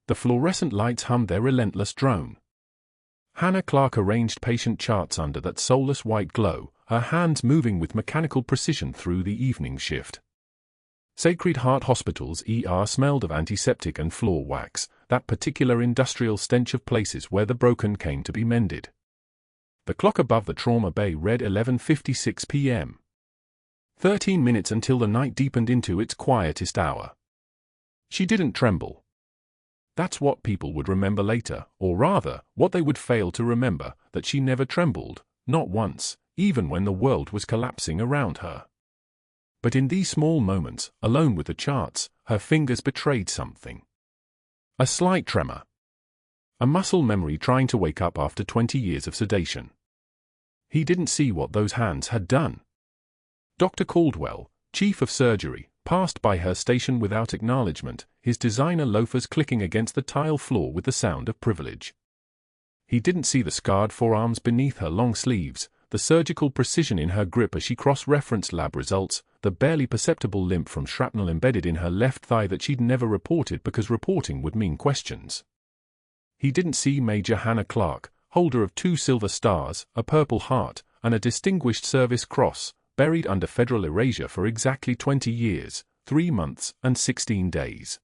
The fluorescent lights hummed their relentless drone. Hannah Clarke arranged patient charts under that soulless white glow, her hands moving with mechanical precision through the evening shift. Sacred Heart Hospital's ER smelled of antiseptic and floor wax, that particular industrial stench of places where the broken came to be mended. The clock above the trauma bay read 11:56 p.m. 13 minutes until the night deepened into its quietest hour. She didn't tremble. That's what people would remember later, or rather, what they would fail to remember, that she never trembled, not once, even when the world was collapsing around her. But in these small moments, alone with the charts, her fingers betrayed something. A slight tremor. A muscle memory trying to wake up after 20 years of sedation. He didn't see what those hands had done. Dr. Caldwell, chief of surgery, passed by her station without acknowledgement, his designer loafers clicking against the tile floor with the sound of privilege. He didn't see the scarred forearms beneath her long sleeves, the surgical precision in her grip as she cross-referenced lab results, the barely perceptible limp from shrapnel embedded in her left thigh that she'd never reported because reporting would mean questions. He didn't see Major Hannah Clarke, holder of 2 silver stars, a Purple Heart, and a Distinguished Service Cross, buried under federal erasure for exactly 20 years, 3 months, and 16 days.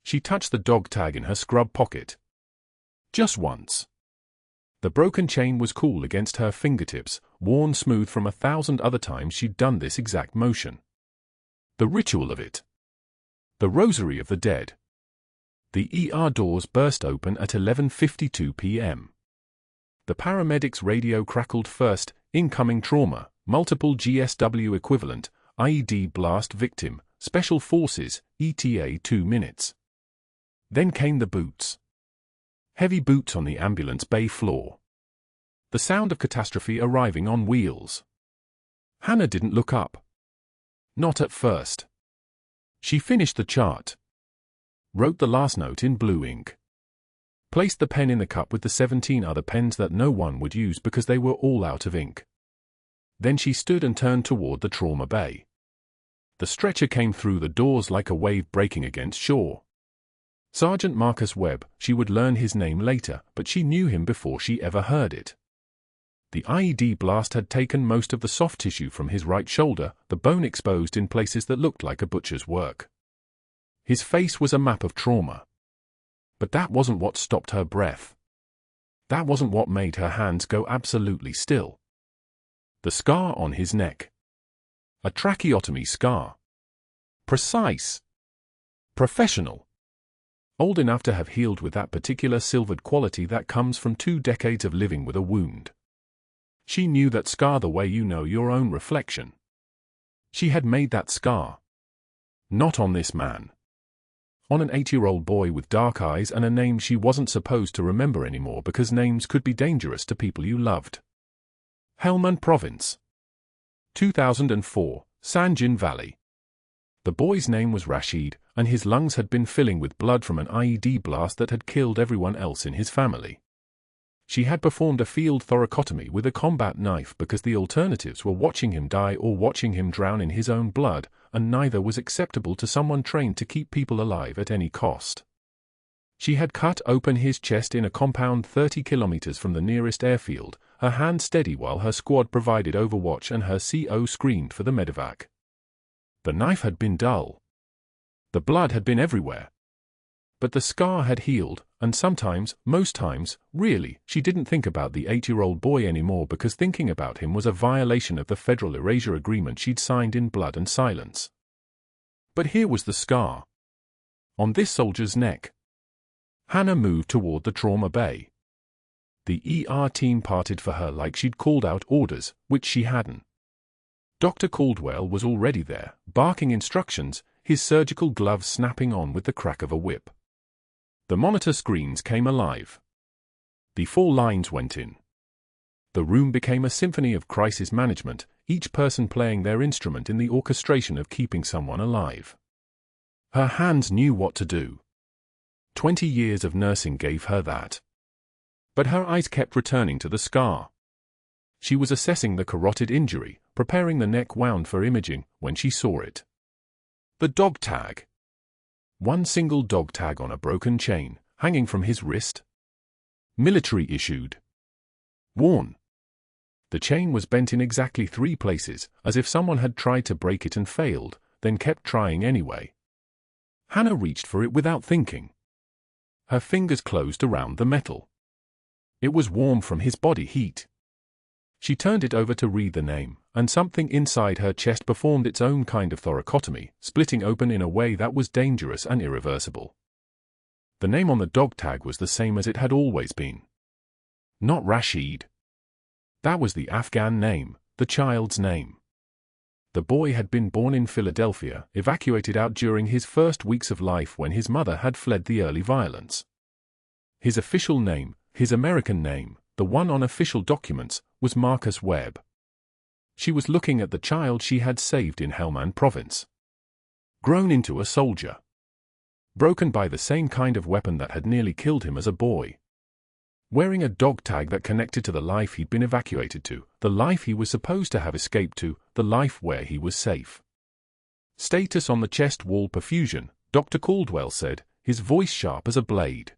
She touched the dog tag in her scrub pocket. Just once. The broken chain was cool against her fingertips, worn smooth from 1,000 other times she'd done this exact motion. The ritual of it. The rosary of the dead. The ER doors burst open at 11:52 p.m. The paramedics' radio crackled first, incoming trauma, multiple GSW equivalent, IED blast victim, special forces, ETA 2 minutes. Then came the boots. Heavy boots on the ambulance bay floor. The sound of catastrophe arriving on wheels. Hannah didn't look up. Not at first. She finished the chart. Wrote the last note in blue ink. Placed the pen in the cup with the 17 other pens that no one would use because they were all out of ink. Then she stood and turned toward the trauma bay. The stretcher came through the doors like a wave breaking against shore. Sergeant Marcus Webb, she would learn his name later, but she knew him before she ever heard it. The IED blast had taken most of the soft tissue from his right shoulder, the bone exposed in places that looked like a butcher's work. His face was a map of trauma. But that wasn't what stopped her breath. That wasn't what made her hands go absolutely still. The scar on his neck. A tracheotomy scar. Precise. Professional. Old enough to have healed with that particular silvered quality that comes from 2 decades of living with a wound. She knew that scar the way you know your own reflection. She had made that scar. Not on this man. On an 8-year-old boy with dark eyes and a name she wasn't supposed to remember anymore because names could be dangerous to people you loved. Helmand Province. 2004, Sanjin Valley. The boy's name was Rashid, and his lungs had been filling with blood from an IED blast that had killed everyone else in his family. She had performed a field thoracotomy with a combat knife because the alternatives were watching him die or watching him drown in his own blood, and neither was acceptable to someone trained to keep people alive at any cost. She had cut open his chest in a compound 30 kilometers from the nearest airfield, her hand steady while her squad provided overwatch and her CO screamed for the medevac. The knife had been dull. The blood had been everywhere. But the scar had healed, and sometimes, most times, really, she didn't think about the 8-year-old boy anymore because thinking about him was a violation of the federal erasure agreement she'd signed in blood and silence. But here was the scar. On this soldier's neck. Hannah moved toward the trauma bay. The ER team parted for her like she'd called out orders, which she hadn't. Dr. Caldwell was already there, barking instructions, his surgical gloves snapping on with the crack of a whip. The monitor screens came alive. The 4 lines went in. The room became a symphony of crisis management, each person playing their instrument in the orchestration of keeping someone alive. Her hands knew what to do. 20 years of nursing gave her that. But her eyes kept returning to the scar. She was assessing the carotid injury, preparing the neck wound for imaging, when she saw it. The dog tag. One single dog tag on a broken chain, hanging from his wrist. Military issued. Worn. The chain was bent in exactly 3 places, as if someone had tried to break it and failed, then kept trying anyway. Hannah reached for it without thinking. Her fingers closed around the metal. It was warm from his body heat. She turned it over to read the name, and something inside her chest performed its own kind of thoracotomy, splitting open in a way that was dangerous and irreversible. The name on the dog tag was the same as it had always been. Not Rashid. That was the Afghan name, the child's name. The boy had been born in Philadelphia, evacuated out during his first weeks of life when his mother had fled the early violence. His official name, his American name, the one on official documents, was Marcus Webb. She was looking at the child she had saved in Helmand Province. Grown into a soldier. Broken by the same kind of weapon that had nearly killed him as a boy. Wearing a dog tag that connected to the life he'd been evacuated to, the life he was supposed to have escaped to, the life where he was safe. Status on the chest wall perfusion, Dr. Caldwell said, his voice sharp as a blade.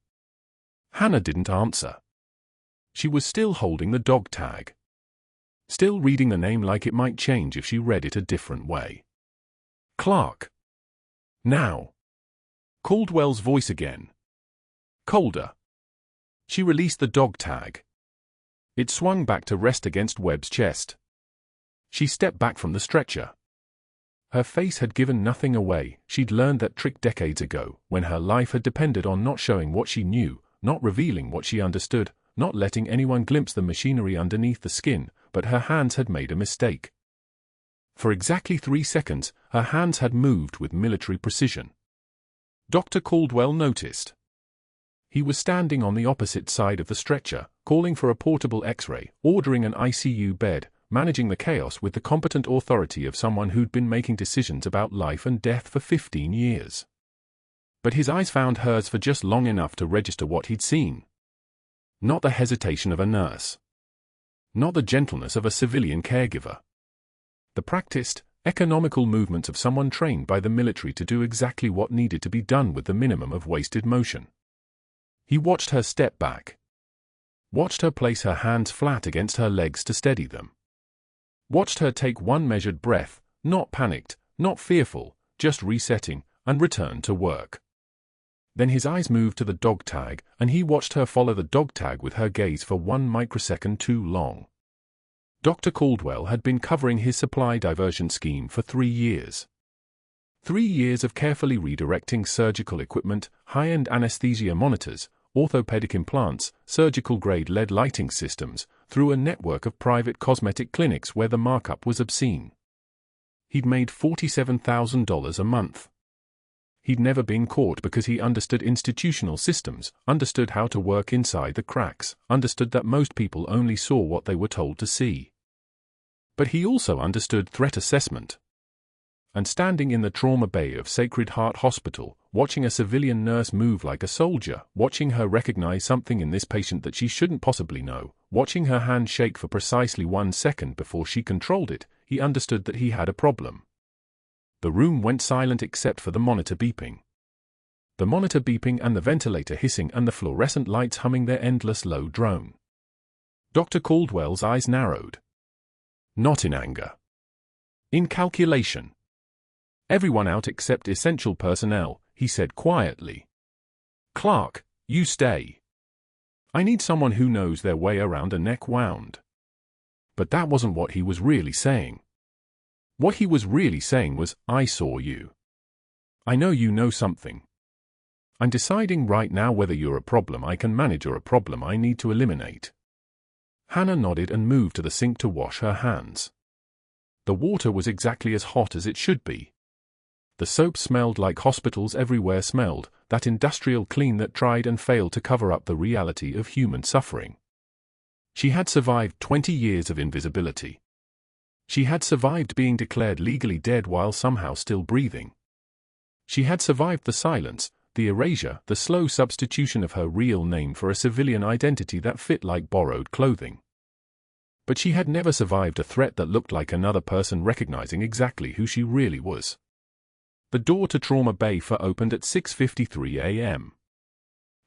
Hannah didn't answer. She was still holding the dog tag. Still reading the name like it might change if she read it a different way. Clarke. Now. Caldwell's voice again. Colder. She released the dog tag. It swung back to rest against Webb's chest. She stepped back from the stretcher. Her face had given nothing away. She'd learned that trick decades ago, when her life had depended on not showing what she knew, not revealing what she understood, not letting anyone glimpse the machinery underneath the skin, but her hands had made a mistake. For exactly 3 seconds, her hands had moved with military precision. Dr. Caldwell noticed. He was standing on the opposite side of the stretcher, calling for a portable X-ray, ordering an ICU bed, managing the chaos with the competent authority of someone who'd been making decisions about life and death for 15 years. But his eyes found hers for just long enough to register what he'd seen. Not the hesitation of a nurse. Not the gentleness of a civilian caregiver. The practiced, economical movements of someone trained by the military to do exactly what needed to be done with the minimum of wasted motion. He watched her step back. Watched her place her hands flat against her legs to steady them. Watched her take one measured breath, not panicked, not fearful, just resetting, and return to work. Then his eyes moved to the dog tag, and he watched her follow the dog tag with her gaze for 1 microsecond too long. Dr. Caldwell had been covering his supply diversion scheme for 3 years. 3 years of carefully redirecting surgical equipment, high-end anesthesia monitors, orthopedic implants, surgical-grade LED lighting systems, through a network of private cosmetic clinics where the markup was obscene. He'd made $47,000 a month. He'd never been caught because he understood institutional systems, understood how to work inside the cracks, understood that most people only saw what they were told to see. But he also understood threat assessment. And standing in the trauma bay of Sacred Heart Hospital, watching a civilian nurse move like a soldier, watching her recognize something in this patient that she shouldn't possibly know, watching her hand shake for precisely 1 second before she controlled it, he understood that he had a problem. The room went silent except for the monitor beeping. The monitor beeping and the ventilator hissing and the fluorescent lights humming their endless low drone. Dr. Caldwell's eyes narrowed. Not in anger. In calculation. Everyone out except essential personnel, he said quietly. Clarke, you stay. I need someone who knows their way around a neck wound. But that wasn't what he was really saying. What he was really saying was, I saw you. I know you know something. I'm deciding right now whether you're a problem I can manage or a problem I need to eliminate. Hannah nodded and moved to the sink to wash her hands. The water was exactly as hot as it should be. The soap smelled like hospitals everywhere smelled, that industrial clean that tried and failed to cover up the reality of human suffering. She had survived 20 years of invisibility. She had survived being declared legally dead while somehow still breathing. She had survived the silence, the erasure, the slow substitution of her real name for a civilian identity that fit like borrowed clothing. But she had never survived a threat that looked like another person recognizing exactly who she really was. The door to trauma bay opened at 6:53 a.m.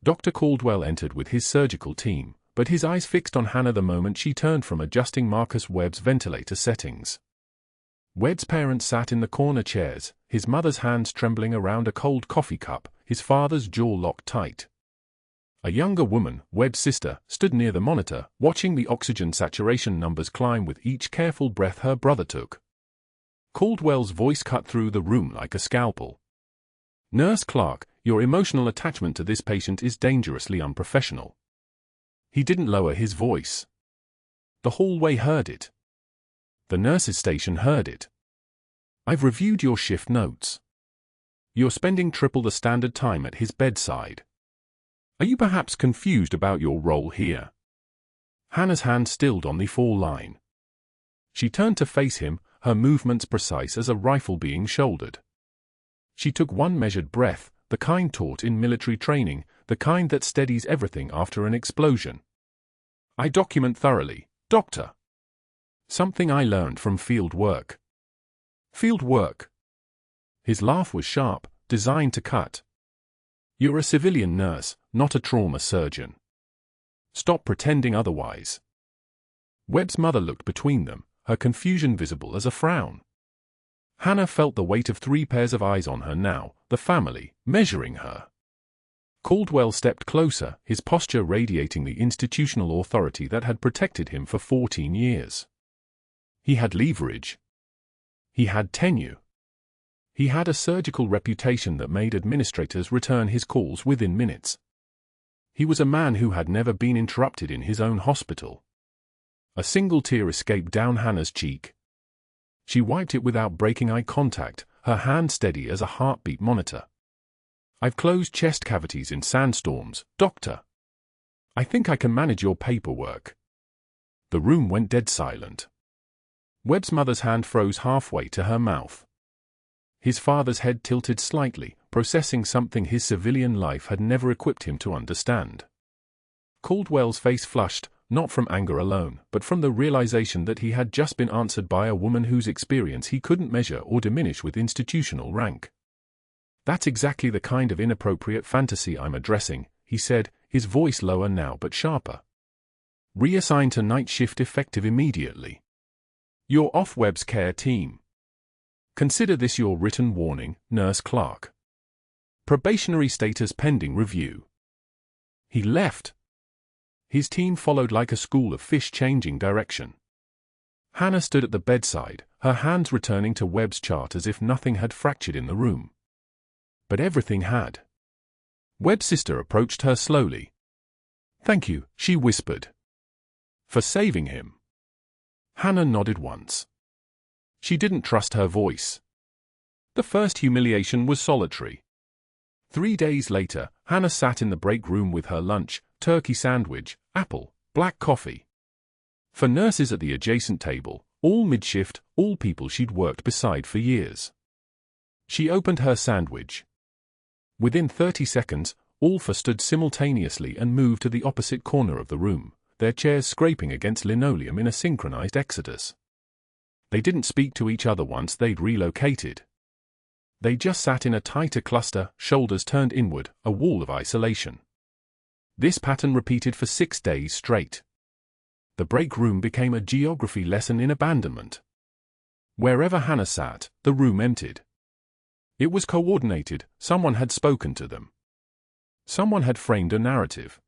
Dr. Caldwell entered with his surgical team, but his eyes fixed on Hannah the moment she turned from adjusting Marcus Webb's ventilator settings. Webb's parents sat in the corner chairs, his mother's hands trembling around a cold coffee cup, his father's jaw locked tight. A younger woman, Webb's sister, stood near the monitor, watching the oxygen saturation numbers climb with each careful breath her brother took. Caldwell's voice cut through the room like a scalpel. "Nurse Clarke, your emotional attachment to this patient is dangerously unprofessional." He didn't lower his voice. The hallway heard it. The nurses' station heard it. "I've reviewed your shift notes. You're spending triple the standard time at his bedside. Are you perhaps confused about your role here?" Hannah's hand stilled on the fall line. She turned to face him, her movements precise as a rifle being shouldered. She took one measured breath, the kind taught in military training, the kind that steadies everything after an explosion. "I document thoroughly, Doctor. Something I learned from field work." "Field work?" His laugh was sharp, designed to cut. "You're a civilian nurse, not a trauma surgeon. Stop pretending otherwise." Webb's mother looked between them, her confusion visible as a frown. Hannah felt the weight of 3 pairs of eyes on her now, the family, measuring her. Caldwell stepped closer, his posture radiating the institutional authority that had protected him for 14 years. He had leverage. He had tenure. He had a surgical reputation that made administrators return his calls within minutes. He was a man who had never been interrupted in his own hospital. A single tear escaped down Hannah's cheek. She wiped it without breaking eye contact, her hand steady as a heartbeat monitor. "I've closed chest cavities in sandstorms, Doctor. I think I can manage your paperwork." The room went dead silent. Webb's mother's hand froze halfway to her mouth. His father's head tilted slightly, processing something his civilian life had never equipped him to understand. Caldwell's face flushed, not from anger alone, but from the realization that he had just been answered by a woman whose experience he couldn't measure or diminish with institutional rank. "That's exactly the kind of inappropriate fantasy I'm addressing," he said, his voice lower now but sharper. "Reassign to night shift effective immediately. You're off Webb's care team. Consider this your written warning, Nurse Clarke. Probationary status pending review." He left. His team followed like a school of fish changing direction. Hannah stood at the bedside, her hands returning to Webb's chart as if nothing had fractured in the room. But everything had. Webb's sister approached her slowly. "Thank you," she whispered. "For saving him." Hannah nodded once. She didn't trust her voice. The first humiliation was solitary. 3 days later, Hannah sat in the break room with her lunch, turkey sandwich, apple, black coffee. For nurses at the adjacent table, all mid-shift, all people she'd worked beside for years. She opened her sandwich. Within 30 seconds, all 4 stood simultaneously and moved to the opposite corner of the room, their chairs scraping against linoleum in a synchronized exodus. They didn't speak to each other once they'd relocated. They just sat in a tighter cluster, shoulders turned inward, a wall of isolation. This pattern repeated for 6 days straight. The break room became a geography lesson in abandonment. Wherever Hannah sat, the room emptied. It was coordinated, someone had spoken to them. Someone had framed a narrative.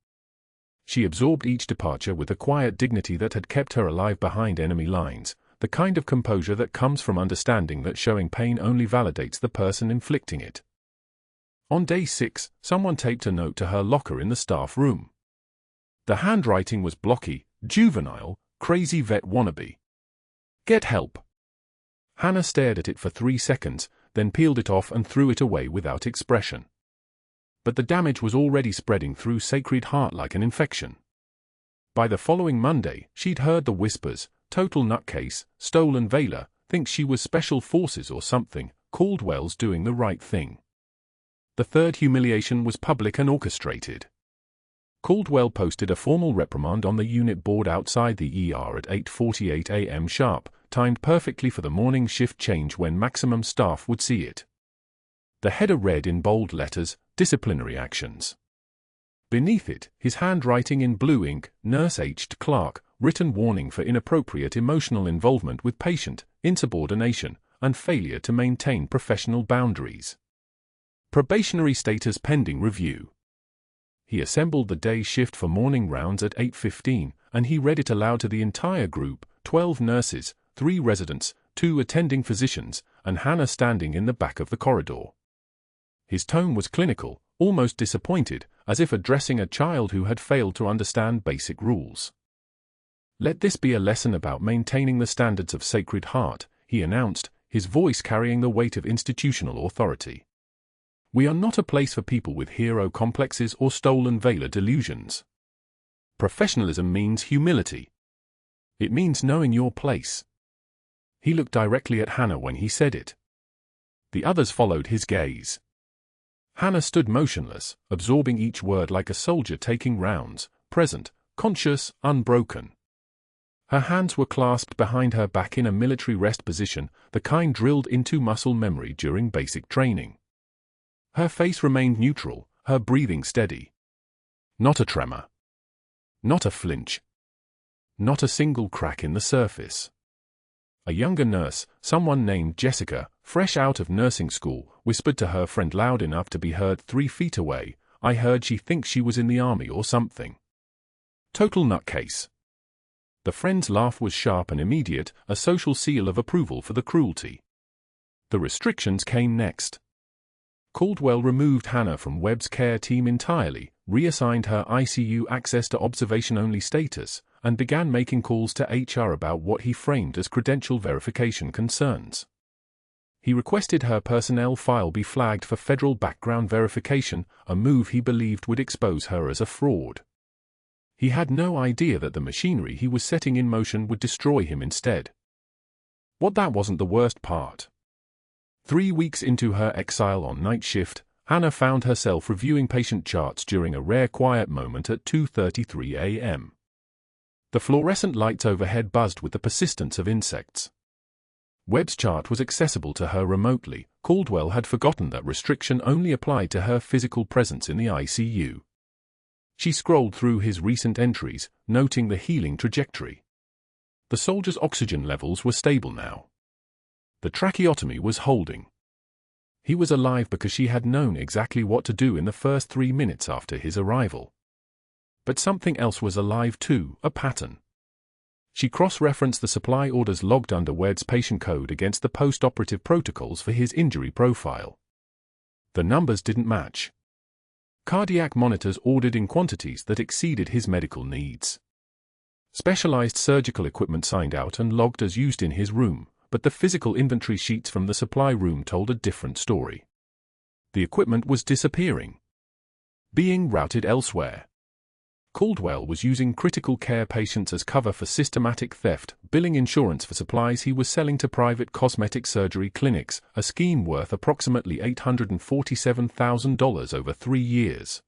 She absorbed each departure with a quiet dignity that had kept her alive behind enemy lines, the kind of composure that comes from understanding that showing pain only validates the person inflicting it. On day 6, someone taped a note to her locker in the staff room. The handwriting was blocky, juvenile, crazy vet wannabe. "Get help." Hannah stared at it for 3 seconds, then peeled it off and threw it away without expression. But the damage was already spreading through Sacred Heart like an infection. By the following Monday, she'd heard the whispers, "Total nutcase, stolen Vela, thinks she was special forces or something, Caldwell's doing the right thing." The third humiliation was public and orchestrated. Caldwell posted a formal reprimand on the unit board outside the ER at 8:48 a.m. sharp, timed perfectly for the morning shift change when maximum staff would see it. The header read in bold letters, "Disciplinary actions." Beneath it, his handwriting in blue ink, "Nurse Aged Clarke, written warning for inappropriate emotional involvement with patient, insubordination, and failure to maintain professional boundaries. Probationary status pending review." He assembled the day shift for morning rounds at 8:15, and he read it aloud to the entire group, 12 nurses, 3 residents, 2 attending physicians, and Hannah standing in the back of the corridor. His tone was clinical, almost disappointed, as if addressing a child who had failed to understand basic rules. "Let this be a lesson about maintaining the standards of Sacred Heart," he announced, his voice carrying the weight of institutional authority. "We are not a place for people with hero complexes or stolen valor delusions. Professionalism means humility. It means knowing your place." He looked directly at Hannah when he said it. The others followed his gaze. Hannah stood motionless, absorbing each word like a soldier taking rounds, present, conscious, unbroken. Her hands were clasped behind her back in a military rest position, the kind drilled into muscle memory during basic training. Her face remained neutral, her breathing steady. Not a tremor. Not a flinch. Not a single crack in the surface. A younger nurse, someone named Jessica, fresh out of nursing school, whispered to her friend loud enough to be heard 3 feet away, "I heard she thinks she was in the army or something." Total nutcase. The friend's laugh was sharp and immediate, a social seal of approval for the cruelty. The restrictions came next. Caldwell removed Hannah from Webb's care team entirely, reassigned her ICU access to observation-only status, and began making calls to HR about what he framed as credential verification concerns. He requested her personnel file be flagged for federal background verification, a move he believed would expose her as a fraud. He had no idea that the machinery he was setting in motion would destroy him instead. But that wasn't the worst part. 3 weeks into her exile on night shift, Hannah found herself reviewing patient charts during a rare quiet moment at 2:33 a.m. The fluorescent lights overhead buzzed with the persistence of insects. Webb's chart was accessible to her remotely. Caldwell had forgotten that restriction only applied to her physical presence in the ICU. She scrolled through his recent entries, noting the healing trajectory. The soldier's oxygen levels were stable now. The tracheotomy was holding. He was alive because she had known exactly what to do in the first 3 minutes after his arrival. But something else was alive too, a pattern. She cross-referenced the supply orders logged under Webb's patient code against the post-operative protocols for his injury profile. The numbers didn't match. Cardiac monitors ordered in quantities that exceeded his medical needs. Specialized surgical equipment signed out and logged as used in his room, but the physical inventory sheets from the supply room told a different story. The equipment was disappearing. Being routed elsewhere. Caldwell was using critical care patients as cover for systematic theft, billing insurance for supplies he was selling to private cosmetic surgery clinics, a scheme worth approximately $847,000 over 3 years.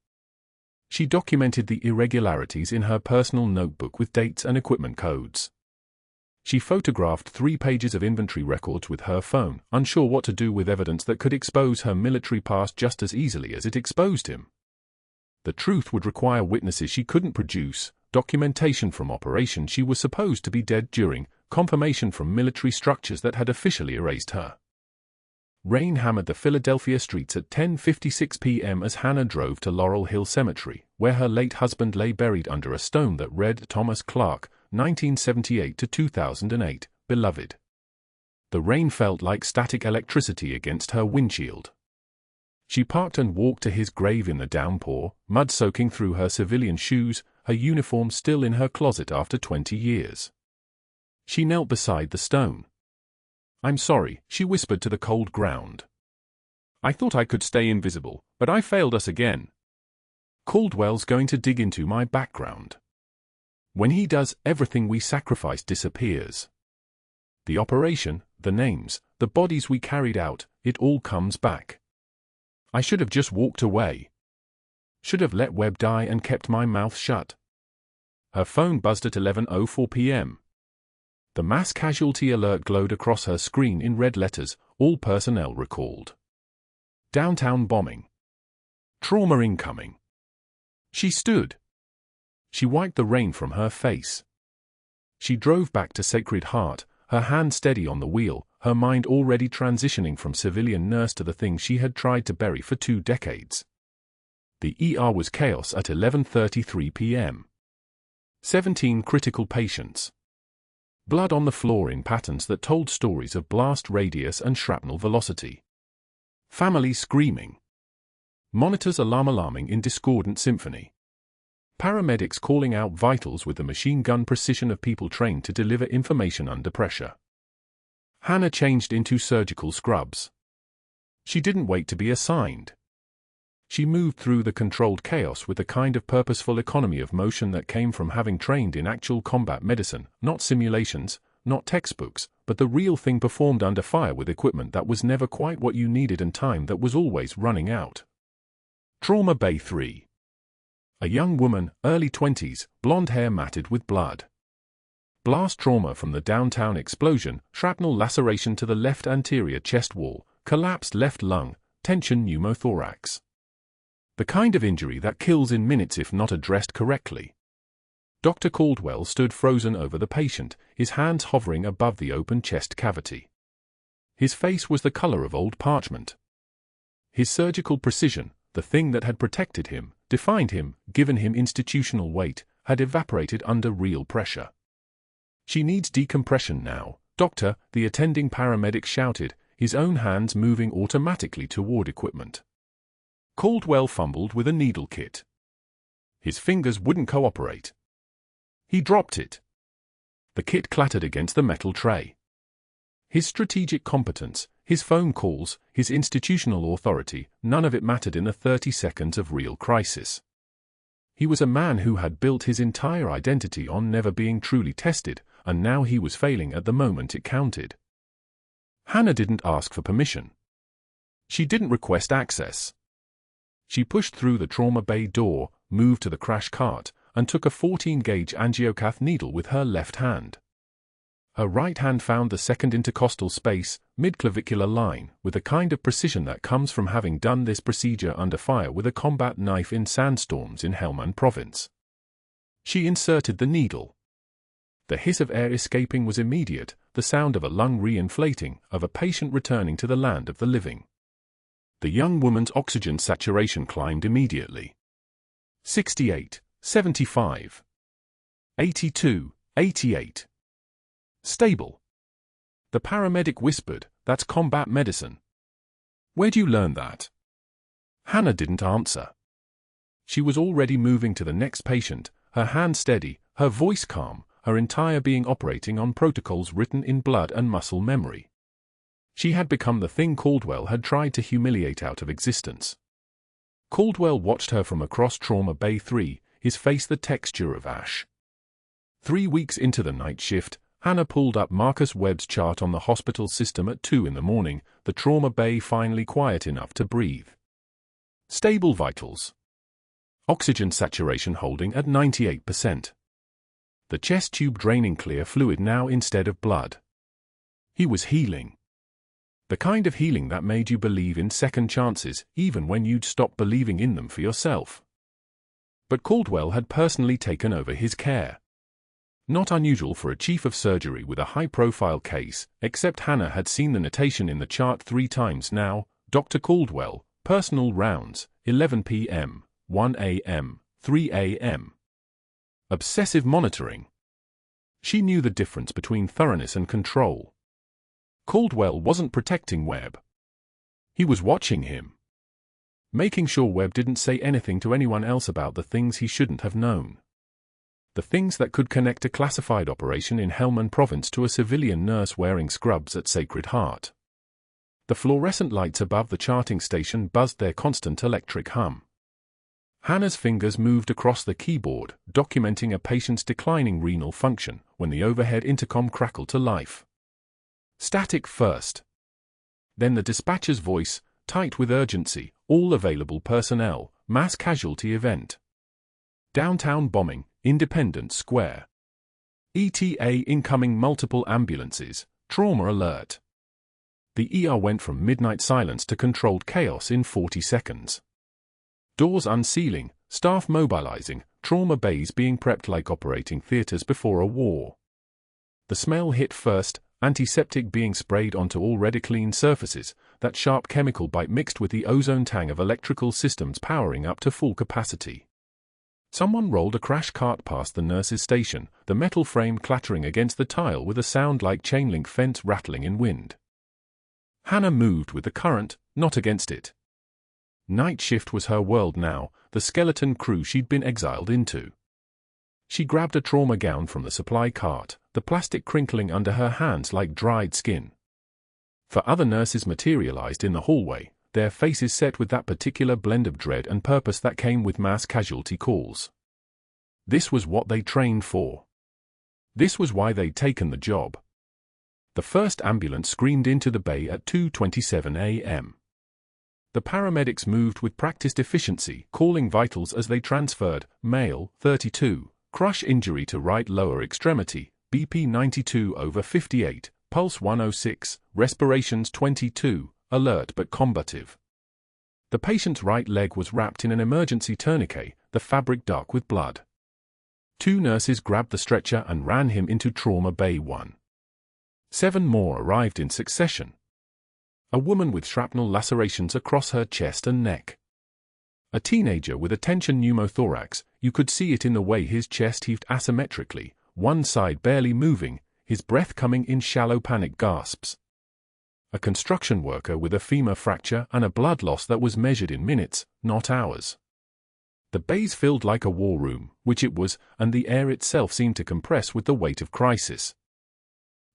She documented the irregularities in her personal notebook with dates and equipment codes. She photographed 3 pages of inventory records with her phone, unsure what to do with evidence that could expose her military past just as easily as it exposed him. The truth would require witnesses she couldn't produce, documentation from operations she was supposed to be dead during, confirmation from military structures that had officially erased her. Rain hammered the Philadelphia streets at 10:56 p.m. as Hannah drove to Laurel Hill Cemetery, where her late husband lay buried under a stone that read Thomas Clarke, 1978 to 2008, beloved. The rain felt like static electricity against her windshield. She parked and walked to his grave in the downpour, mud soaking through her civilian shoes, her uniform still in her closet after 20 years. She knelt beside the stone. "I'm sorry," she whispered to the cold ground. "I thought I could stay invisible, but I failed us again. Caldwell's going to dig into my background. When he does, everything we sacrifice disappears. The operation, the names, the bodies we carried out, it all comes back. I should have just walked away. Should have let Webb die and kept my mouth shut." Her phone buzzed at 11:04 p.m. The mass casualty alert glowed across her screen in red letters, all personnel recalled. Downtown bombing. Trauma incoming. She stood. She wiped the rain from her face. She drove back to Sacred Heart, her hand steady on the wheel, her mind already transitioning from civilian nurse to the thing she had tried to bury for 2 decades. The ER was chaos at 11:33 p.m. 17 critical patients. Blood on the floor in patterns that told stories of blast radius and shrapnel velocity. Families screaming. Monitors alarming in discordant symphony. Paramedics calling out vitals with the machine gun precision of people trained to deliver information under pressure. Hannah changed into surgical scrubs. She didn't wait to be assigned. She moved through the controlled chaos with the kind of purposeful economy of motion that came from having trained in actual combat medicine, not simulations, not textbooks, but the real thing performed under fire with equipment that was never quite what you needed and time that was always running out. Trauma Bay 3. A young woman, early 20s, blonde hair matted with blood. Blast trauma from the downtown explosion, shrapnel laceration to the left anterior chest wall, collapsed left lung, tension pneumothorax. The kind of injury that kills in minutes if not addressed correctly. Dr. Caldwell stood frozen over the patient, his hands hovering above the open chest cavity. His face was the color of old parchment. His surgical precision, the thing that had protected him, defined him, given him institutional weight, had evaporated under real pressure. "She needs decompression now, doctor," the attending paramedic shouted, his own hands moving automatically toward equipment. Caldwell fumbled with a needle kit. His fingers wouldn't cooperate. He dropped it. The kit clattered against the metal tray. His strategic competence, his phone calls, his institutional authority, none of it mattered in the 30 seconds of real crisis. He was a man who had built his entire identity on never being truly tested, and now he was failing at the moment it counted. Hannah didn't ask for permission. She didn't request access. She pushed through the trauma bay door, moved to the crash cart, and took a 14-gauge angiocath needle with her left hand. Her right hand found the second intercostal space, mid-clavicular line, with the kind of precision that comes from having done this procedure under fire with a combat knife in sandstorms in Helmand Province. She inserted the needle. The hiss of air escaping was immediate, the sound of a lung re-inflating, of a patient returning to the land of the living. The young woman's oxygen saturation climbed immediately. 68, 75, 82, 88. Stable. The paramedic whispered, "That's combat medicine." "Where'd you learn that?" Hannah didn't answer. She was already moving to the next patient, her hand steady, her voice calm, her entire being operating on protocols written in blood and muscle memory. She had become the thing Caldwell had tried to humiliate out of existence. Caldwell watched her from across Trauma Bay 3, his face the texture of ash. 3 weeks into the night shift, Hannah pulled up Marcus Webb's chart on the hospital system at 2 in the morning, the trauma bay finally quiet enough to breathe. Stable vitals. Oxygen saturation holding at 98%. The chest tube draining clear fluid now instead of blood. He was healing. The kind of healing that made you believe in second chances, even when you'd stopped believing in them for yourself. But Caldwell had personally taken over his care. Not unusual for a chief of surgery with a high-profile case, except Hannah had seen the notation in the chart 3 times now, Dr. Caldwell, personal rounds, 11 p.m., 1 a.m., 3 a.m. Obsessive monitoring. She knew the difference between thoroughness and control. Caldwell wasn't protecting Webb. He was watching him. Making sure Webb didn't say anything to anyone else about the things he shouldn't have known. The things that could connect a classified operation in Helmand Province to a civilian nurse wearing scrubs at Sacred Heart. The fluorescent lights above the charting station buzzed their constant electric hum. Hannah's fingers moved across the keyboard, documenting a patient's declining renal function, when the overhead intercom crackled to life. Static first. Then the dispatcher's voice, tight with urgency, "All available personnel, mass casualty event. Downtown bombing, Independence Square. ETA incoming multiple ambulances, trauma alert." The ER went from midnight silence to controlled chaos in 40 seconds. Doors unsealing, staff mobilizing, trauma bays being prepped like operating theaters before a war. The smell hit first, antiseptic being sprayed onto already clean surfaces, that sharp chemical bite mixed with the ozone tang of electrical systems powering up to full capacity. Someone rolled a crash cart past the nurse's station, the metal frame clattering against the tile with a sound like chain-link fence rattling in wind. Hannah moved with the current, not against it. Night shift was her world now, the skeleton crew she'd been exiled into. She grabbed a trauma gown from the supply cart, the plastic crinkling under her hands like dried skin. For other nurses materialized in the hallway, their faces set with that particular blend of dread and purpose that came with mass casualty calls. This was what they trained for. This was why they'd taken the job. The first ambulance screamed into the bay at 2:27 a.m. The paramedics moved with practiced efficiency, calling vitals as they transferred, male, 32, crush injury to right lower extremity, BP 92/58, pulse 106, respirations 22, alert but combative. The patient's right leg was wrapped in an emergency tourniquet, the fabric dark with blood. 2 nurses grabbed the stretcher and ran him into Trauma Bay 1. 7 more arrived in succession. A woman with shrapnel lacerations across her chest and neck. A teenager with a tension pneumothorax, you could see it in the way his chest heaved asymmetrically, one side barely moving, his breath coming in shallow panic gasps. A construction worker with a femur fracture and a blood loss that was measured in minutes, not hours. The bays filled like a war room, which it was, and the air itself seemed to compress with the weight of crisis.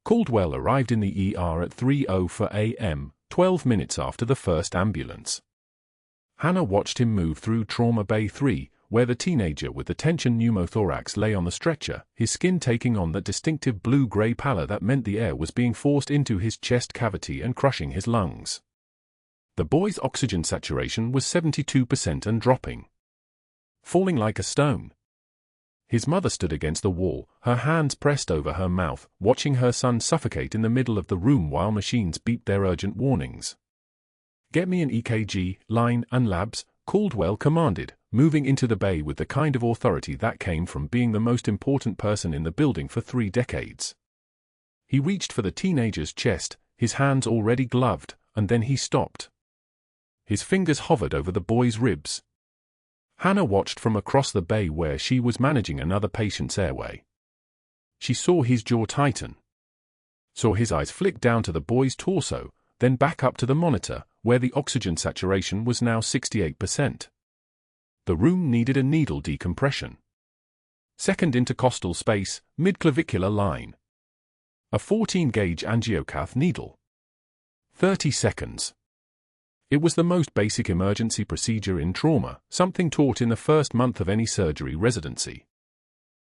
Caldwell arrived in the ER at 3:04 a.m., 12 minutes after the first ambulance. Hannah watched him move through Trauma Bay 3, where the teenager with the tension pneumothorax lay on the stretcher, his skin taking on that distinctive blue-gray pallor that meant the air was being forced into his chest cavity and crushing his lungs. The boy's oxygen saturation was 72% and dropping. Falling like a stone. His mother stood against the wall, her hands pressed over her mouth, watching her son suffocate in the middle of the room while machines beeped their urgent warnings. "Get me an EKG, line, and labs," Caldwell commanded, moving into the bay with the kind of authority that came from being the most important person in the building for 3 decades. He reached for the teenager's chest, his hands already gloved, and then he stopped. His fingers hovered over the boy's ribs. Hannah watched from across the bay where she was managing another patient's airway. She saw his jaw tighten. Saw his eyes flick down to the boy's torso, then back up to the monitor, where the oxygen saturation was now 68%. The room needed a needle decompression. Second intercostal space, midclavicular line. A 14-gauge angiocath needle. 30 seconds. It was the most basic emergency procedure in trauma, something taught in the first month of any surgery residency.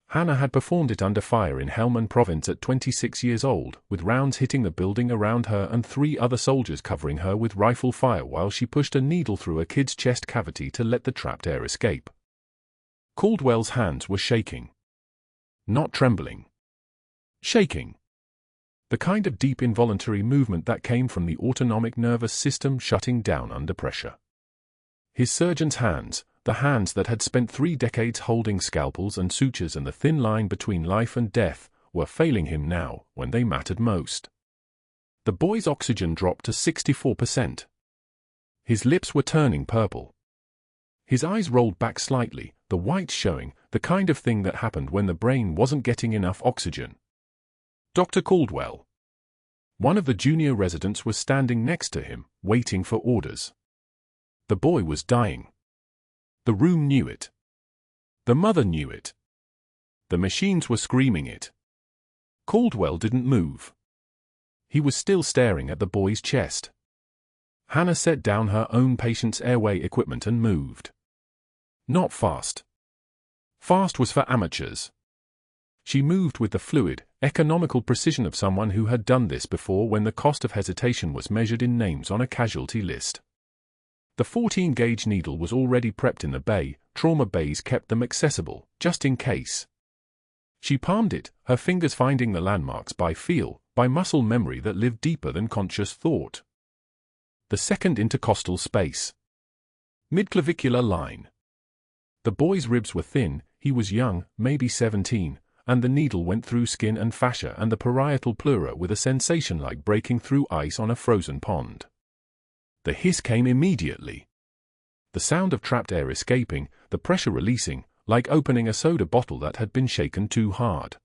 Hannah had performed it under fire in Helmand Province at 26 years old, with rounds hitting the building around her and 3 other soldiers covering her with rifle fire while she pushed a needle through a kid's chest cavity to let the trapped air escape. Caldwell's hands were shaking. Not trembling. Shaking. The kind of deep involuntary movement that came from the autonomic nervous system shutting down under pressure. His surgeon's hands, the hands that had spent 3 decades holding scalpels and sutures and the thin line between life and death, were failing him now, when they mattered most. The boy's oxygen dropped to 64%. His lips were turning purple. His eyes rolled back slightly, the whites showing, the kind of thing that happened when the brain wasn't getting enough oxygen. "Dr. Caldwell." One of the junior residents was standing next to him, waiting for orders. The boy was dying. The room knew it. The mother knew it. The machines were screaming it. Caldwell didn't move. He was still staring at the boy's chest. Hannah set down her own patient's airway equipment and moved. Not fast. Fast was for amateurs. She moved with the fluid, economical precision of someone who had done this before when the cost of hesitation was measured in names on a casualty list. The 14-gauge needle was already prepped in the bay, trauma bays kept them accessible, just in case. She palmed it, her fingers finding the landmarks by feel, by muscle memory that lived deeper than conscious thought. The second intercostal space. Midclavicular line. The boy's ribs were thin, he was young, maybe 17, and the needle went through skin and fascia and the parietal pleura with a sensation like breaking through ice on a frozen pond. The hiss came immediately. The sound of trapped air escaping, the pressure releasing, like opening a soda bottle that had been shaken too hard.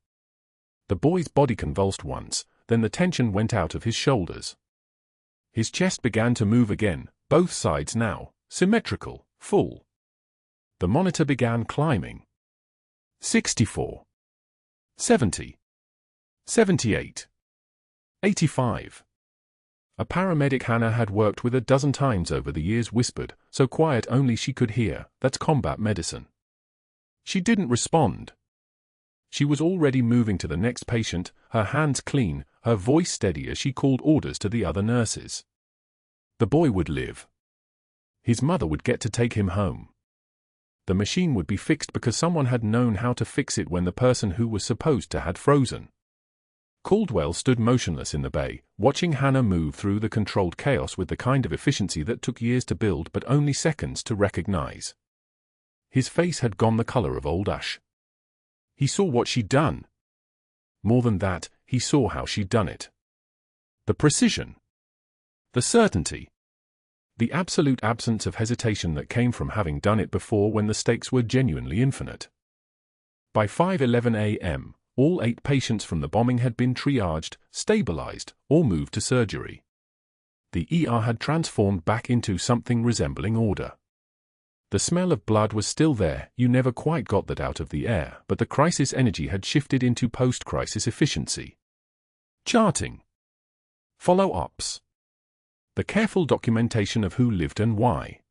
The boy's body convulsed once, then the tension went out of his shoulders. His chest began to move again, both sides now, symmetrical, full. The monitor began climbing. 64. 70. 78. 85. A paramedic Hannah had worked with a dozen times over the years whispered, so quiet only she could hear, "That's combat medicine." She didn't respond. She was already moving to the next patient, her hands clean, her voice steady as she called orders to the other nurses. The boy would live. His mother would get to take him home. The machine would be fixed because someone had known how to fix it when the person who was supposed to had frozen. Caldwell stood motionless in the bay, watching Hannah move through the controlled chaos with the kind of efficiency that took years to build but only seconds to recognize. His face had gone the color of old ash. He saw what she'd done. More than that, he saw how she'd done it. The precision. The certainty. The absolute absence of hesitation that came from having done it before when the stakes were genuinely infinite. By 5:11 a.m., all 8 patients from the bombing had been triaged, stabilized, or moved to surgery. The ER had transformed back into something resembling order. The smell of blood was still there, you never quite got that out of the air, but the crisis energy had shifted into post-crisis efficiency. Charting. Follow-ups. The careful documentation of who lived and why.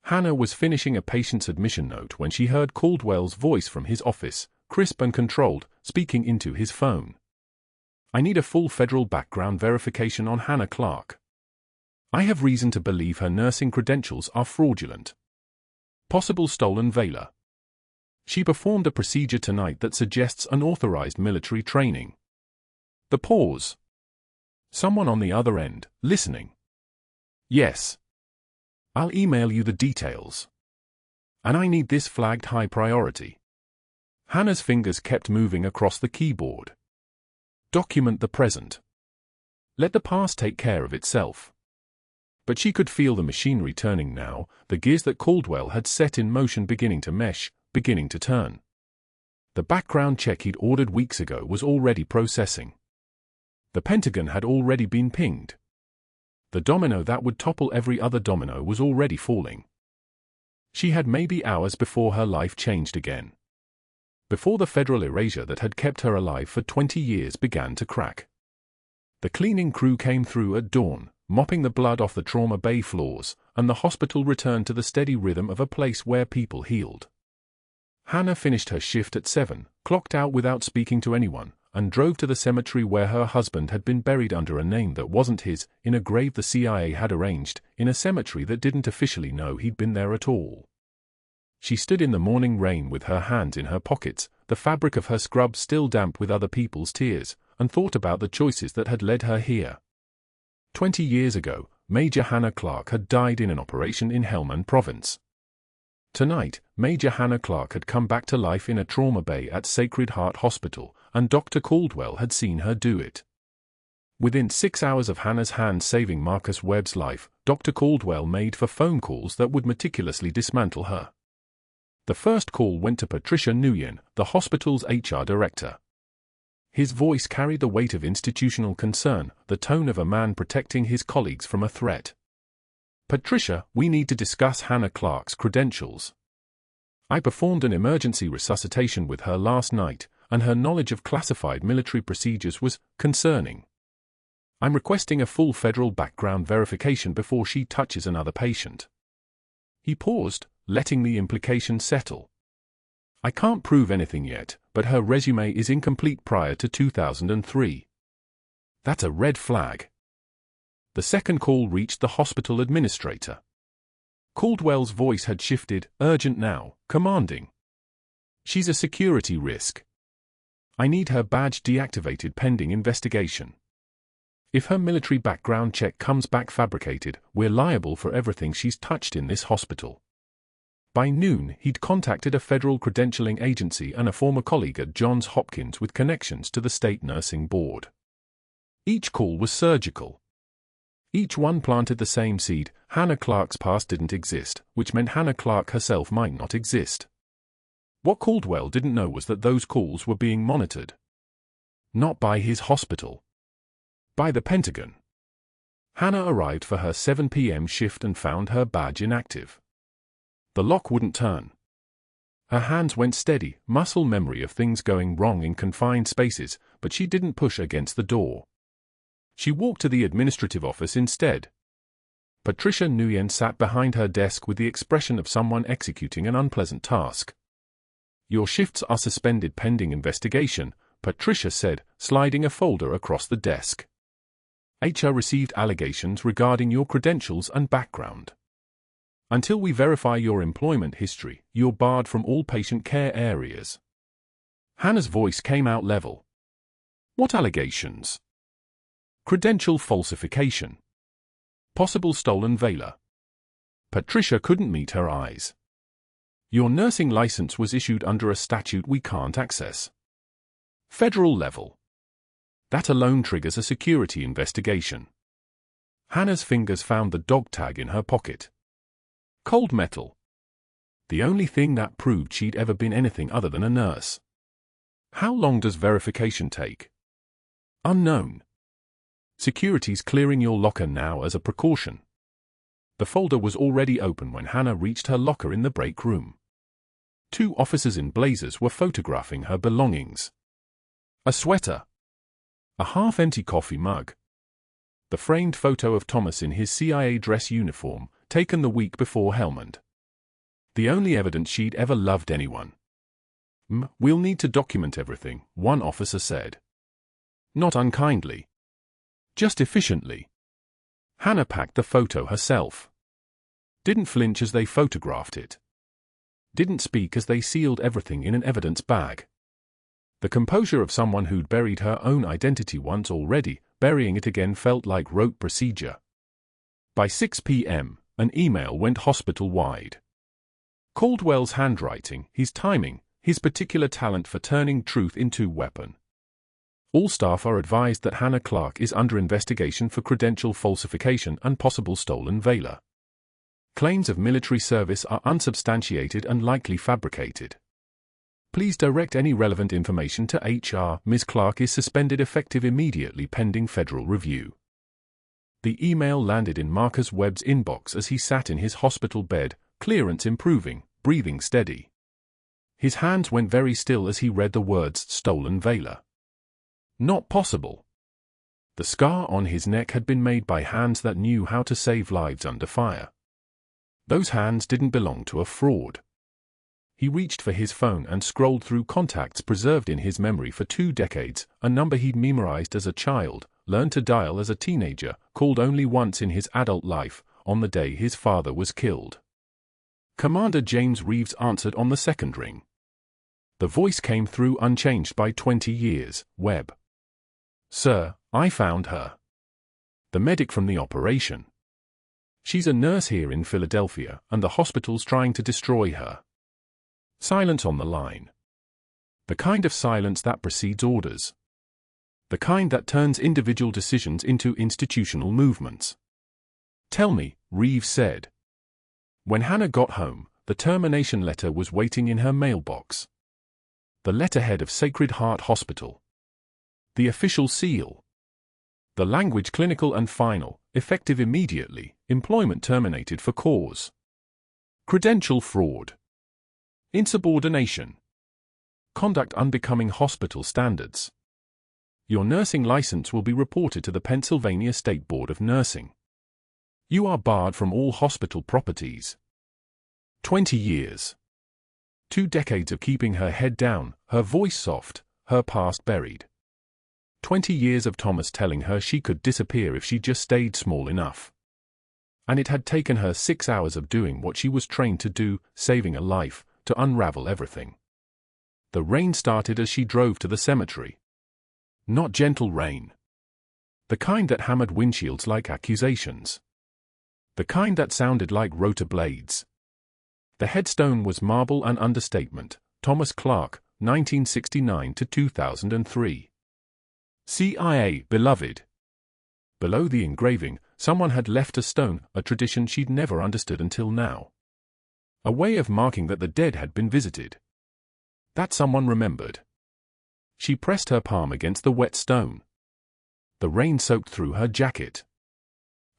Hannah was finishing a patient's admission note when she heard Caldwell's voice from his office, crisp and controlled, speaking into his phone. "I need a full federal background verification on Hannah Clarke. I have reason to believe her nursing credentials are fraudulent. Possible stolen valor. She performed a procedure tonight that suggests unauthorized military training." The pause. Someone on the other end, listening. "Yes. I'll email you the details. And I need this flagged high priority." Hannah's fingers kept moving across the keyboard. Document the present. Let the past take care of itself. But she could feel the machinery turning now, the gears that Caldwell had set in motion beginning to mesh, beginning to turn. The background check he'd ordered weeks ago was already processing. The Pentagon had already been pinged. The domino that would topple every other domino was already falling. She had maybe hours before her life changed again. Before the federal erasure that had kept her alive for 20 years began to crack. The cleaning crew came through at dawn, mopping the blood off the trauma bay floors, and the hospital returned to the steady rhythm of a place where people healed. Hannah finished her shift at 7, clocked out without speaking to anyone, and drove to the cemetery where her husband had been buried under a name that wasn't his, in a grave the CIA had arranged, in a cemetery that didn't officially know he'd been there at all. She stood in the morning rain with her hands in her pockets, the fabric of her scrub still damp with other people's tears, and thought about the choices that had led her here. 20 years ago, Major Hannah Clarke had died in an operation in Helmand Province. Tonight, Major Hannah Clarke had come back to life in a trauma bay at Sacred Heart Hospital, and Dr. Caldwell had seen her do it. Within 6 hours of Hannah's hand saving Marcus Webb's life, Dr. Caldwell made 4 phone calls that would meticulously dismantle her. The first call went to Patricia Nguyen, the hospital's HR director. His voice carried the weight of institutional concern, the tone of a man protecting his colleagues from a threat. "Patricia, we need to discuss Hannah Clarke's credentials. I performed an emergency resuscitation with her last night, and her knowledge of classified military procedures was concerning. I'm requesting a full federal background verification before she touches another patient." He paused, letting the implication settle. "I can't prove anything yet, but her resume is incomplete prior to 2003. That's a red flag." The second call reached the hospital administrator. Caldwell's voice had shifted, urgent now, commanding. "She's a security risk. I need her badge deactivated pending investigation." If her military background check comes back fabricated, we're liable for everything she's touched in this hospital. By noon, he'd contacted a federal credentialing agency and a former colleague at Johns Hopkins with connections to the state nursing board. Each call was surgical. Each one planted the same seed: Hannah Clarke's past didn't exist, which meant Hannah Clarke herself might not exist. What Caldwell didn't know was that those calls were being monitored. Not by his hospital. By the Pentagon. Hannah arrived for her 7 p.m. shift and found her badge inactive. The lock wouldn't turn. Her hands went steady, muscle memory of things going wrong in confined spaces, but she didn't push against the door. She walked to the administrative office instead. Patricia Nguyen sat behind her desk with the expression of someone executing an unpleasant task. "Your shifts are suspended pending investigation," Patricia said, sliding a folder across the desk. "HR received allegations regarding your credentials and background. Until we verify your employment history, you're barred from all patient care areas." Hannah's voice came out level. "What allegations?" "Credential falsification. Possible stolen valor." Patricia couldn't meet her eyes. "Your nursing license was issued under a statute we can't access. Federal level. That alone triggers a security investigation." Hannah's fingers found the dog tag in her pocket. Cold metal. The only thing that proved she'd ever been anything other than a nurse. "How long does verification take?" "Unknown. Security's clearing your locker now as a precaution." The folder was already open when Hannah reached her locker in the break room. 2 officers in blazers were photographing her belongings. A sweater. A half-empty coffee mug. The framed photo of Thomas in his CIA dress uniform, taken the week before Helmand. The only evidence she'd ever loved anyone. "We'll need to document everything," one officer said. Not unkindly. Just efficiently. Hannah packed the photo herself. Didn't flinch as they photographed it. Didn't speak as they sealed everything in an evidence bag. The composure of someone who'd buried her own identity once already, burying it again felt like rote procedure. By 6 p.m., an email went hospital-wide. Caldwell's handwriting, his timing, his particular talent for turning truth into weapon. All staff are advised that Hannah Clarke is under investigation for credential falsification and possible stolen valor. Claims of military service are unsubstantiated and likely fabricated. Please direct any relevant information to HR. Ms. Clarke is suspended effective immediately pending federal review. The email landed in Marcus Webb's inbox as he sat in his hospital bed, clearance improving, breathing steady. His hands went very still as he read the words "stolen valor." Not possible. The scar on his neck had been made by hands that knew how to save lives under fire. Those hands didn't belong to a fraud. He reached for his phone and scrolled through contacts preserved in his memory for 2 decades, a number he'd memorized as a child, learned to dial as a teenager, called only once in his adult life, on the day his father was killed. Commander James Reeves answered on the second ring. The voice came through unchanged by 20 years. "Webb. Sir, I found her. The medic from the operation. She's a nurse here in Philadelphia, and the hospital's trying to destroy her." Silence on the line. The kind of silence that precedes orders. The kind that turns individual decisions into institutional movements. "Tell me," Reeves said. When Hannah got home, the termination letter was waiting in her mailbox. The letterhead of Sacred Heart Hospital. The official seal. The language clinical and final, effective immediately, employment terminated for cause. Credential fraud. Insubordination. Conduct unbecoming hospital standards. Your nursing license will be reported to the Pennsylvania State Board of Nursing. You are barred from all hospital properties. 20 years. 2 decades of keeping her head down, her voice soft, her past buried. 20 years of Thomas telling her she could disappear if she just stayed small enough. And it had taken her 6 hours of doing what she was trained to do, saving a life, to unravel everything. The rain started as she drove to the cemetery. Not gentle rain. The kind that hammered windshields like accusations. The kind that sounded like rotor blades. The headstone was marble and understatement. Thomas Clarke, 1969 to 2003. CIA, beloved. Below the engraving, someone had left a stone, a tradition she'd never understood until now. A way of marking that the dead had been visited. That someone remembered. She pressed her palm against the wet stone. The rain soaked through her jacket.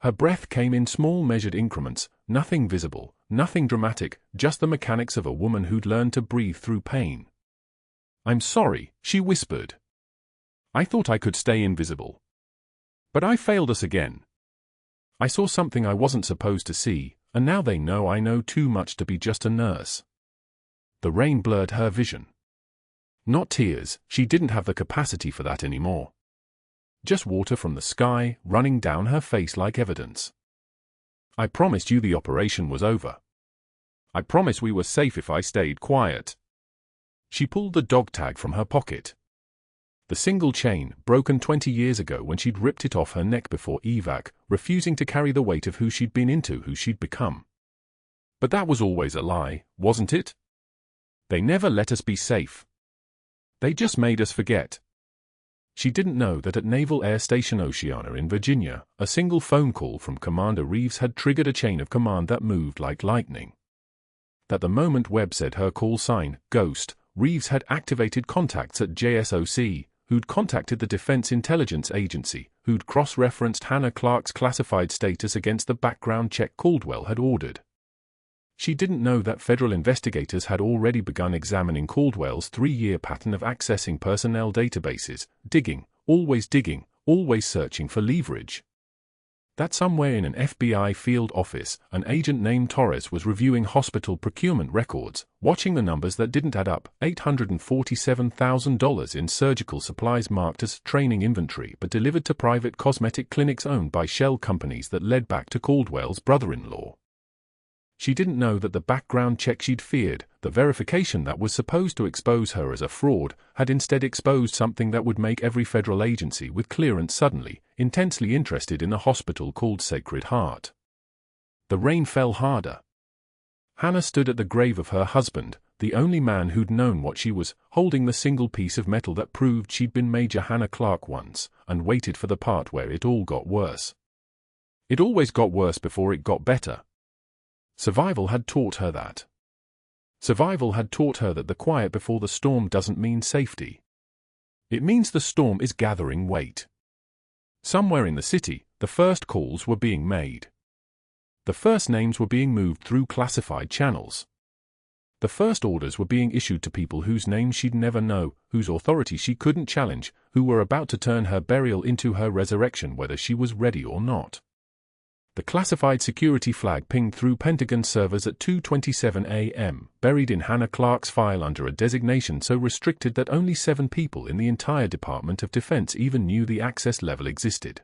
Her breath came in small measured increments, nothing visible, nothing dramatic, just the mechanics of a woman who'd learned to breathe through pain. "I'm sorry," she whispered. "I thought I could stay invisible. But I failed us again. I saw something I wasn't supposed to see, and now they know I know too much to be just a nurse." The rain blurred her vision. Not tears, she didn't have the capacity for that anymore. Just water from the sky, running down her face like evidence. "I promised you the operation was over. I promised we were safe if I stayed quiet." She pulled the dog tag from her pocket. The single chain, broken 20 years ago when she'd ripped it off her neck before evac, refusing to carry the weight of who she'd been into, who she'd become. But that was always a lie, wasn't it? They never let us be safe. They just made us forget. She didn't know that at Naval Air Station Oceana in Virginia, a single phone call from Commander Reeves had triggered a chain of command that moved like lightning. That the moment Webb said her call sign, Ghost, Reeves had activated contacts at JSOC, who'd contacted the Defense Intelligence Agency, who'd cross-referenced Hannah Clarke's classified status against the background check Caldwell had ordered. She didn't know that federal investigators had already begun examining Caldwell's 3-year pattern of accessing personnel databases, digging, always searching for leverage. That somewhere in an FBI field office, an agent named Torres was reviewing hospital procurement records, watching the numbers that didn't add up, $847,000 in surgical supplies marked as training inventory but delivered to private cosmetic clinics owned by shell companies that led back to Caldwell's brother-in-law. She didn't know that the background check she'd feared, the verification that was supposed to expose her as a fraud, had instead exposed something that would make every federal agency with clearance suddenly, intensely interested in a hospital called Sacred Heart. The rain fell harder. Hannah stood at the grave of her husband, the only man who'd known what she was, holding the single piece of metal that proved she'd been Major Hannah Clarke once, and waited for the part where it all got worse. It always got worse before it got better. Survival had taught her that. Survival had taught her that the quiet before the storm doesn't mean safety. It means the storm is gathering weight. Somewhere in the city, the first calls were being made. The first names were being moved through classified channels. The first orders were being issued to people whose names she'd never know, whose authority she couldn't challenge, who were about to turn her burial into her resurrection whether she was ready or not. The classified security flag pinged through Pentagon servers at 2:27 a.m., buried in Hannah Clarke's file under a designation so restricted that only 7 people in the entire Department of Defense even knew the access level existed.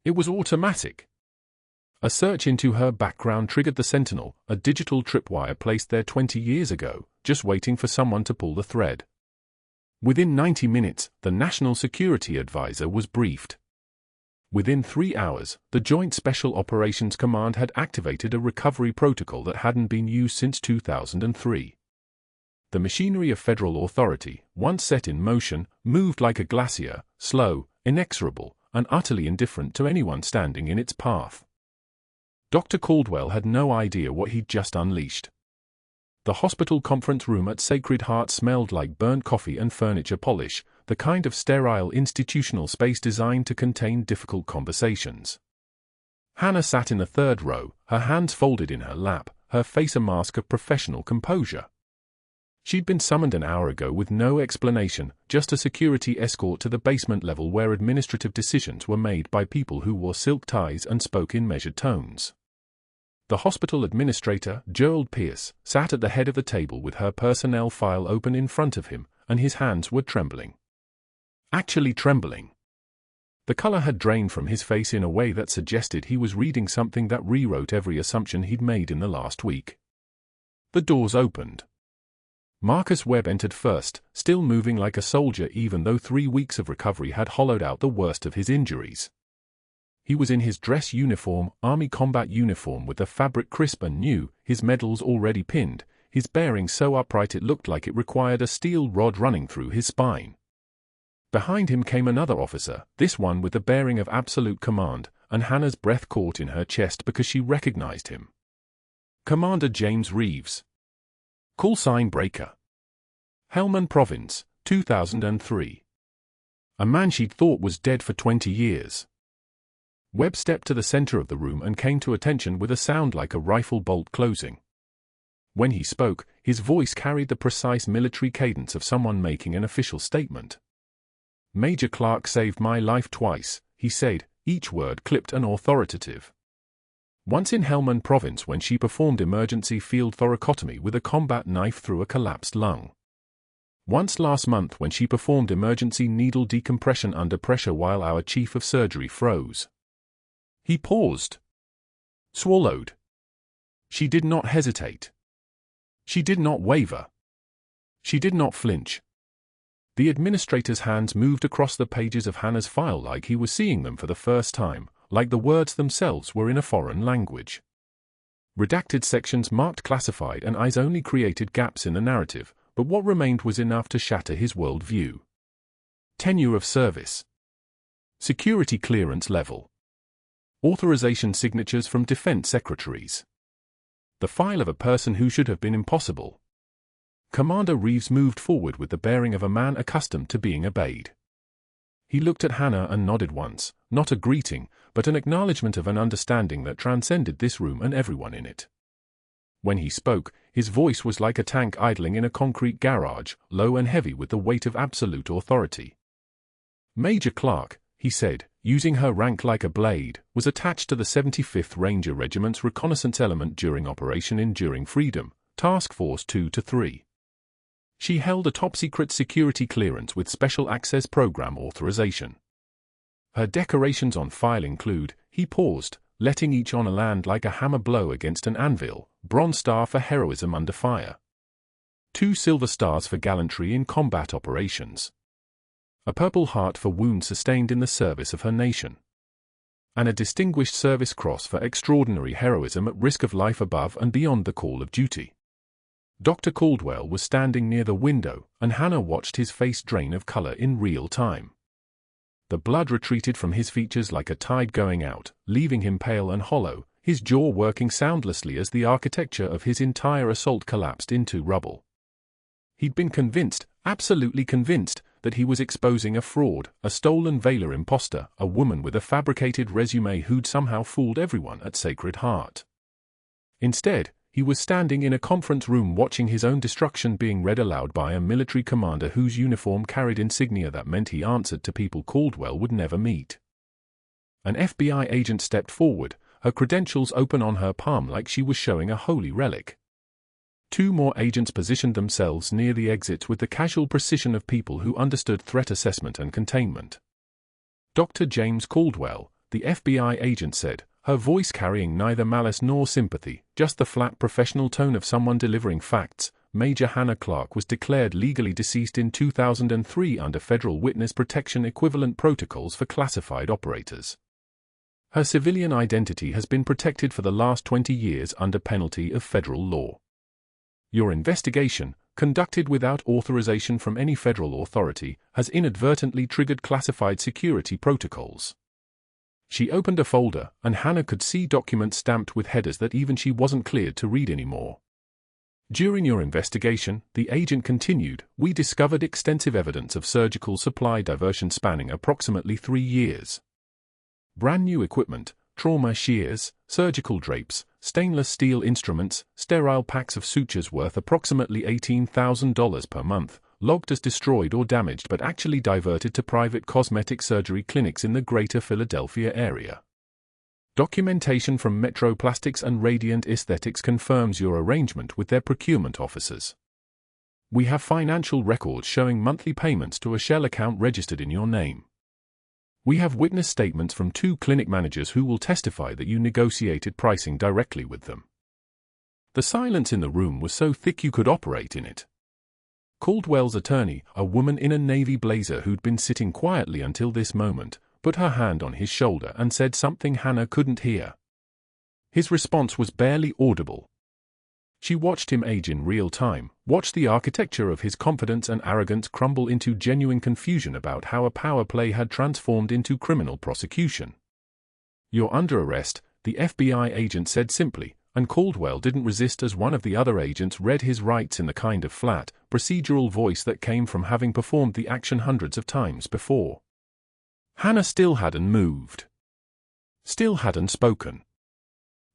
It was automatic. A search into her background triggered the Sentinel, a digital tripwire placed there 20 years ago, just waiting for someone to pull the thread. Within 90 minutes, the National Security Advisor was briefed. Within 3 hours, the Joint Special Operations Command had activated a recovery protocol that hadn't been used since 2003. The machinery of federal authority, once set in motion, moved like a glacier, slow, inexorable, and utterly indifferent to anyone standing in its path. Dr. Caldwell had no idea what he'd just unleashed. The hospital conference room at Sacred Heart smelled like burnt coffee and furniture polish, the kind of sterile institutional space designed to contain difficult conversations. Hannah sat in the 3rd row, her hands folded in her lap, her face a mask of professional composure. She'd been summoned an hour ago with no explanation, just a security escort to the basement level where administrative decisions were made by people who wore silk ties and spoke in measured tones. The hospital administrator, Gerald Pierce, sat at the head of the table with her personnel file open in front of him, and his hands were trembling. Actually trembling. The color had drained from his face in a way that suggested he was reading something that rewrote every assumption he'd made in the last week. The doors opened. Marcus Webb entered first, still moving like a soldier even though 3 weeks of recovery had hollowed out the worst of his injuries. He was in his dress uniform, army combat uniform with the fabric crisp and new, his medals already pinned, his bearing so upright it looked like it required a steel rod running through his spine. Behind him came another officer, this one with the bearing of absolute command, and Hannah's breath caught in her chest because she recognized him. Commander James Reeves. Call sign Breaker. Helmand Province, 2003. A man she'd thought was dead for 20 years. Webb stepped to the center of the room and came to attention with a sound like a rifle bolt closing. When he spoke, his voice carried the precise military cadence of someone making an official statement. Major Clarke saved my life twice, he said, each word clipped and authoritative. Once in Helmand Province when she performed emergency field thoracotomy with a combat knife through a collapsed lung. Once last month when she performed emergency needle decompression under pressure while our chief of surgery froze. He paused. Swallowed. She did not hesitate. She did not waver. She did not flinch. The administrator's hands moved across the pages of Hannah's file like he was seeing them for the first time, like the words themselves were in a foreign language. Redacted sections marked classified and eyes only created gaps in the narrative, but what remained was enough to shatter his worldview. Tenure of service. Security clearance level. Authorization signatures from defense secretaries. The file of a person who should have been impossible. Commander Reeves moved forward with the bearing of a man accustomed to being obeyed. He looked at Hannah and nodded once, not a greeting, but an acknowledgement of an understanding that transcended this room and everyone in it. When he spoke, his voice was like a tank idling in a concrete garage, low and heavy with the weight of absolute authority. Major Clarke, he said, using her rank like a blade, was attached to the 75th Ranger Regiment's reconnaissance element during Operation Enduring Freedom, Task Force 2-3. She held a top-secret security clearance with Special Access Program authorization. Her decorations on file include, he paused, letting each honor land like a hammer blow against an anvil, Bronze Star for heroism under fire. 2 Silver Stars for gallantry in combat operations. A Purple Heart for wounds sustained in the service of her nation. And a Distinguished Service Cross for extraordinary heroism at risk of life above and beyond the call of duty. Dr. Caldwell was standing near the window, and Hannah watched his face drain of color in real time. The blood retreated from his features like a tide going out, leaving him pale and hollow, his jaw working soundlessly as the architecture of his entire assault collapsed into rubble. He'd been convinced, absolutely convinced, that he was exposing a fraud, a stolen Valor imposter, a woman with a fabricated resume who'd somehow fooled everyone at Sacred Heart. Instead, he was standing in a conference room watching his own destruction being read aloud by a military commander whose uniform carried insignia that meant he answered to people Caldwell would never meet. An FBI agent stepped forward, her credentials open on her palm like she was showing a holy relic. 2 more agents positioned themselves near the exits with the casual precision of people who understood threat assessment and containment. Dr. James Caldwell, the FBI agent said, her voice carrying neither malice nor sympathy, just the flat professional tone of someone delivering facts, Major Hannah Clarke was declared legally deceased in 2003 under federal witness protection equivalent protocols for classified operators. Her civilian identity has been protected for the last 20 years under penalty of federal law. Your investigation, conducted without authorization from any federal authority, has inadvertently triggered classified security protocols. She opened a folder, and Hannah could see documents stamped with headers that even she wasn't cleared to read anymore. During your investigation, the agent continued, we discovered extensive evidence of surgical supply diversion spanning approximately 3 years. Brand new equipment, trauma shears, surgical drapes, stainless steel instruments, sterile packs of sutures worth approximately $18,000 per month, logged as destroyed or damaged but actually diverted to private cosmetic surgery clinics in the greater Philadelphia area. Documentation from Metro Plastics and Radiant Aesthetics confirms your arrangement with their procurement officers. We have financial records showing monthly payments to a shell account registered in your name. We have witness statements from 2 clinic managers who will testify that you negotiated pricing directly with them. The silence in the room was so thick you could operate in it. Caldwell's attorney, a woman in a navy blazer who'd been sitting quietly until this moment, put her hand on his shoulder and said something Hannah couldn't hear. His response was barely audible. She watched him age in real time, watched the architecture of his confidence and arrogance crumble into genuine confusion about how a power play had transformed into criminal prosecution. "You're under arrest," the FBI agent said simply, and Caldwell didn't resist as one of the other agents read his rights in the kind of flat, procedural voice that came from having performed the action hundreds of times before. Hannah still hadn't moved. Still hadn't spoken.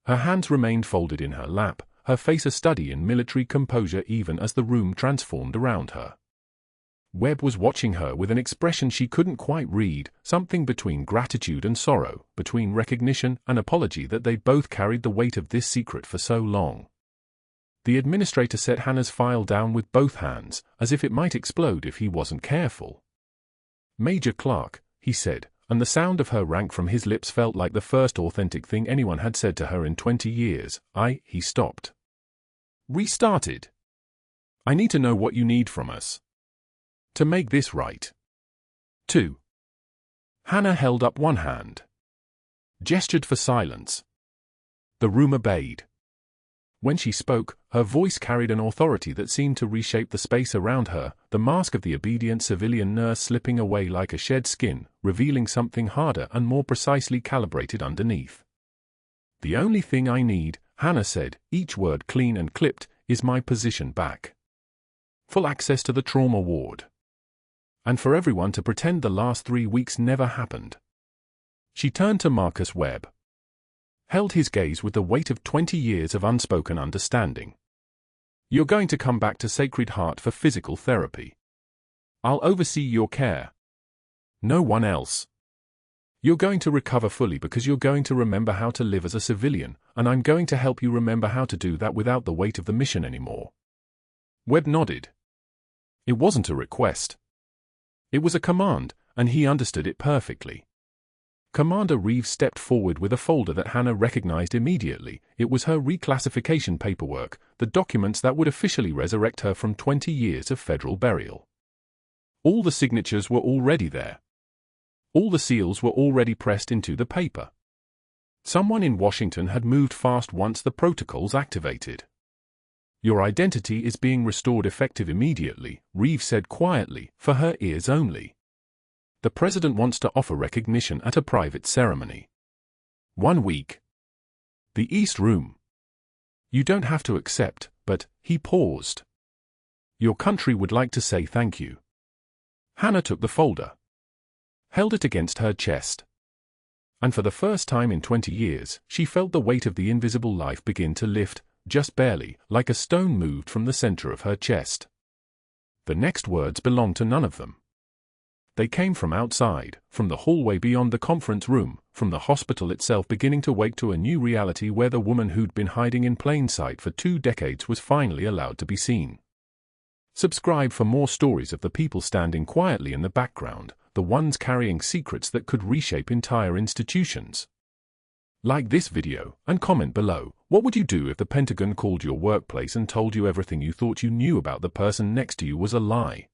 Her hands remained folded in her lap, her face a study in military composure even as the room transformed around her. Webb was watching her with an expression she couldn't quite read, something between gratitude and sorrow, between recognition and apology that they'd both carried the weight of this secret for so long. The administrator set Hannah's file down with both hands, as if it might explode if he wasn't careful. "Major Clarke," he said, and the sound of her rank from his lips felt like the first authentic thing anyone had said to her in 20 years. He stopped. Restarted. "I need to know what you need from us to make this right." 2. Hannah held up one hand. Gestured for silence. The room obeyed. When she spoke, her voice carried an authority that seemed to reshape the space around her, the mask of the obedient civilian nurse slipping away like a shed skin, revealing something harder and more precisely calibrated underneath. "The only thing I need," Hannah said, each word clean and clipped, "is my position back. Full access to the trauma ward. And for everyone to pretend the last 3 weeks never happened." She turned to Marcus Webb. Held his gaze with the weight of 20 years of unspoken understanding. "You're going to come back to Sacred Heart for physical therapy. I'll oversee your care. No one else. You're going to recover fully because you're going to remember how to live as a civilian, and I'm going to help you remember how to do that without the weight of the mission anymore." Webb nodded. It wasn't a request. It was a command, and he understood it perfectly. Commander Reeves stepped forward with a folder that Hannah recognized immediately. It was her reclassification paperwork, the documents that would officially resurrect her from 20 years of federal burial. All the signatures were already there. All the seals were already pressed into the paper. Someone in Washington had moved fast once the protocols activated. "Your identity is being restored effective immediately," Reeves said quietly, for her ears only. "The president wants to offer recognition at a private ceremony. 1 week. The East Room. You don't have to accept, but," he paused. "Your country would like to say thank you." Hannah took the folder. Held it against her chest. And for the first time in 20 years, she felt the weight of the invisible life begin to lift, just barely, like a stone moved from the center of her chest. The next words belonged to none of them. They came from outside, from the hallway beyond the conference room, from the hospital itself beginning to wake to a new reality where the woman who'd been hiding in plain sight for 2 decades was finally allowed to be seen. Subscribe for more stories of the people standing quietly in the background, the ones carrying secrets that could reshape entire institutions. Like this video, and comment below. What would you do if the Pentagon called your workplace and told you everything you thought you knew about the person next to you was a lie?